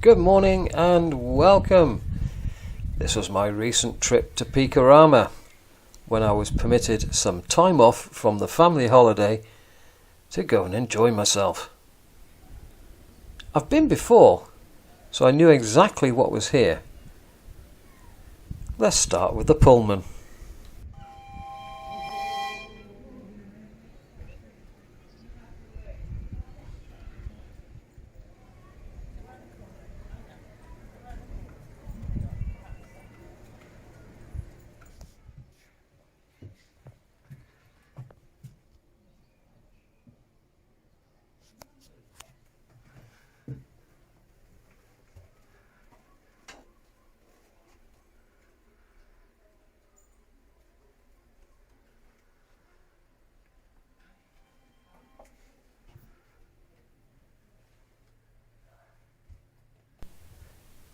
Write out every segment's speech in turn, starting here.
Good morning and welcome. This was my recent trip to Pecorama when I was permitted some time off from the family holiday to go and enjoy myself. I've been before, so I knew exactly what was here. Let's start with the Pullman.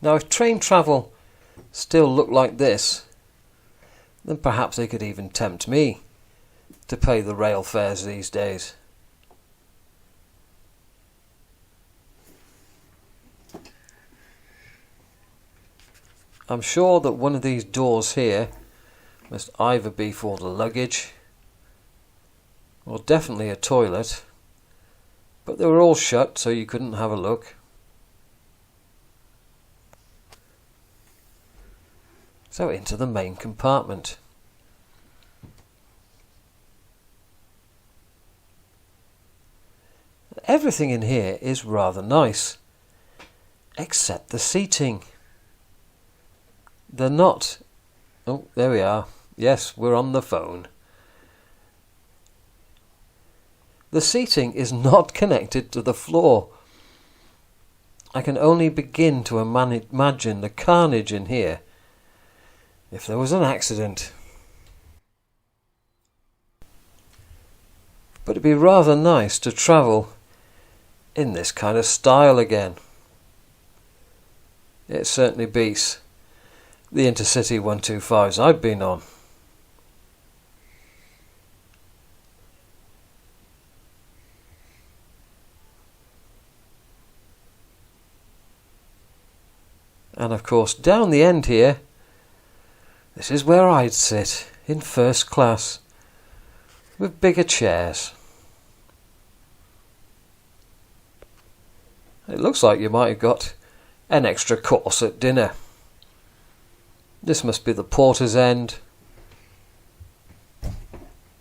Now, if train travel still looked like this, then perhaps they could even tempt me to pay the rail fares these days. I'm sure that one of these doors here must either be for the luggage or definitely a toilet, but they were all shut so you couldn't have a look. So into the main compartment. Everything in here is rather nice, except the seating. They're not... Oh, there we are. Yes, we're on the phone. The seating is not connected to the floor. I can only begin to imagine the carnage in here if there was an accident. But it'd be rather nice to travel in this kind of style again. It certainly beats the Intercity 125s I've been on. And of course down the end here, this is where I'd sit in first class with bigger chairs. It looks like you might have got an extra course at dinner. This must be the porter's end.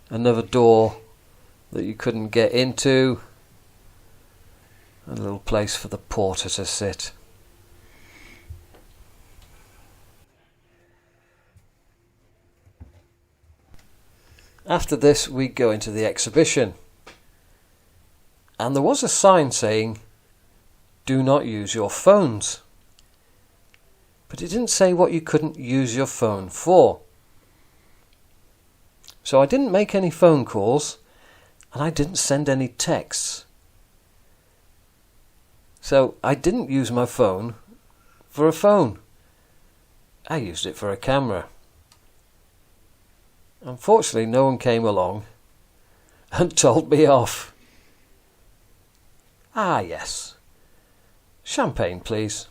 Another door that you couldn't get into. A little place for the porter to sit. After this we go into the exhibition, and there was a sign saying do not use your phones, but it didn't say what you couldn't use your phone for. So I didn't make any phone calls and I didn't send any texts, so I didn't use my phone for a phone. I used it for a camera. Unfortunately, no one came along and told me off. Ah, yes. Champagne, please.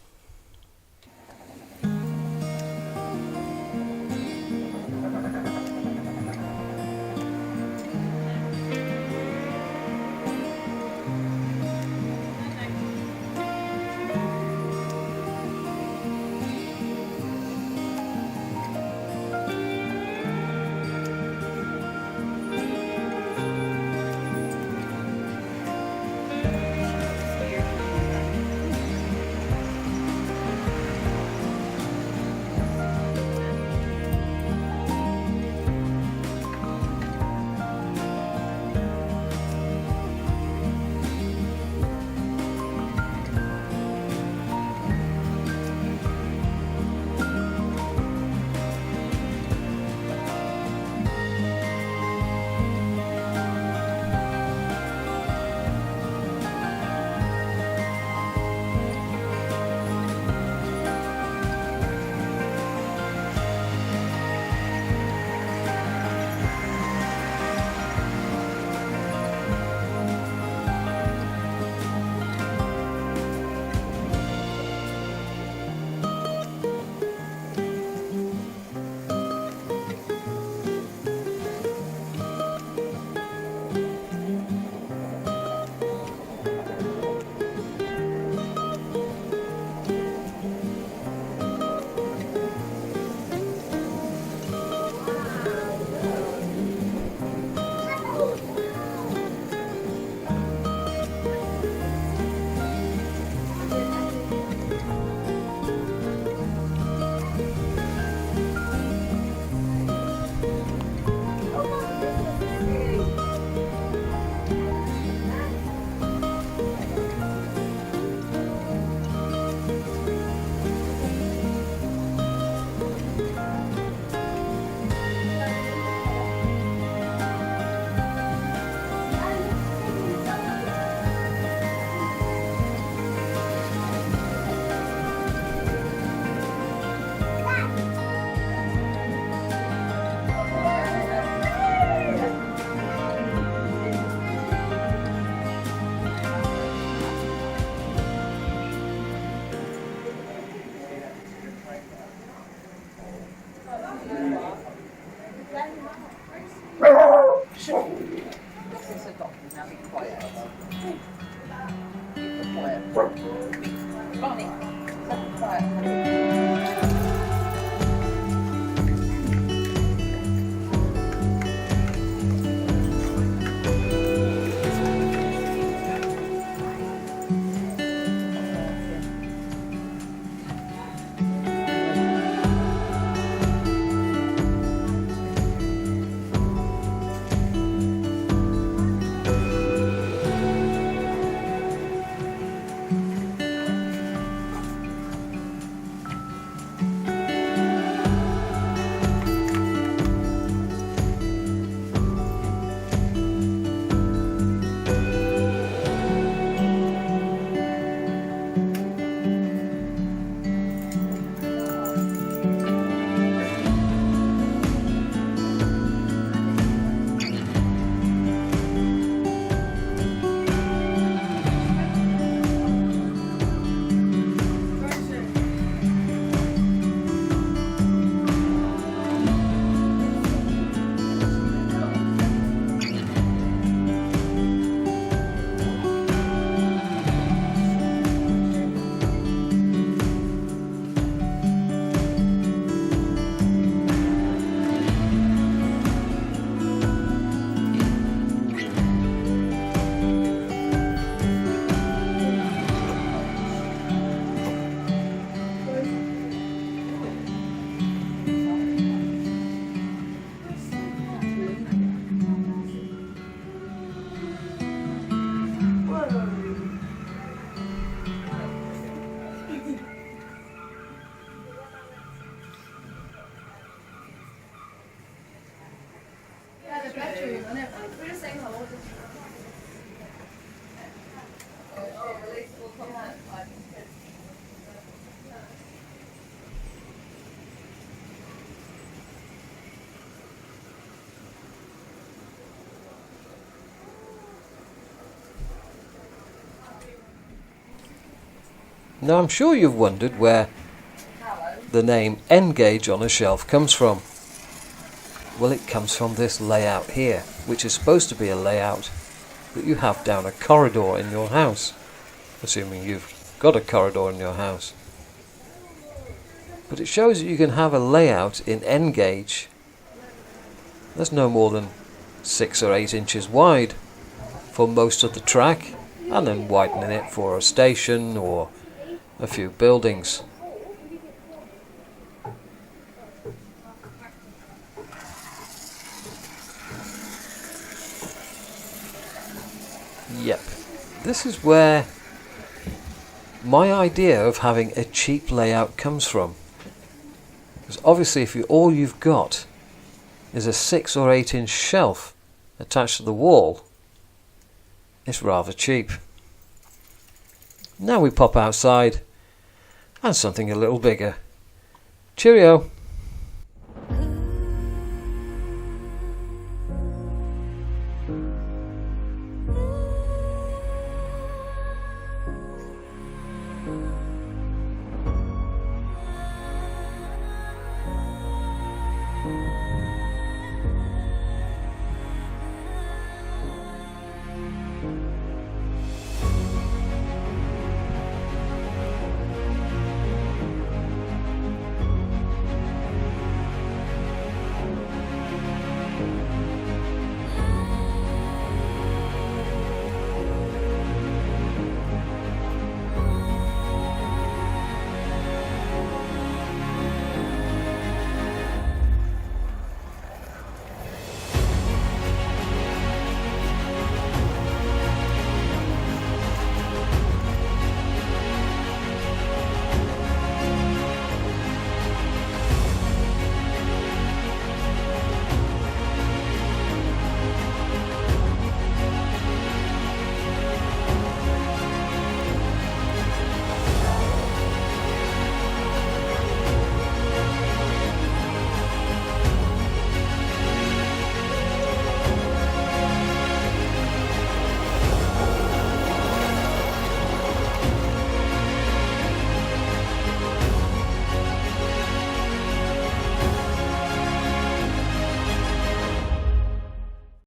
Now I'm sure you've wondered where the name N-gauge on a shelf comes from. Well, it comes from this layout here, which is supposed to be a layout that you have down a corridor in your house, assuming you've got a corridor in your house. But it shows that you can have a layout in N-gauge that's no more than 6 or 8 inches wide for most of the track, and then widening it for a station or a few buildings. Yep, this is where my idea of having a cheap layout comes from. Because obviously if all you've got is a 6 or 8 inch shelf attached to the wall, it's rather cheap. Now we pop outside and something a little bigger. Cheerio!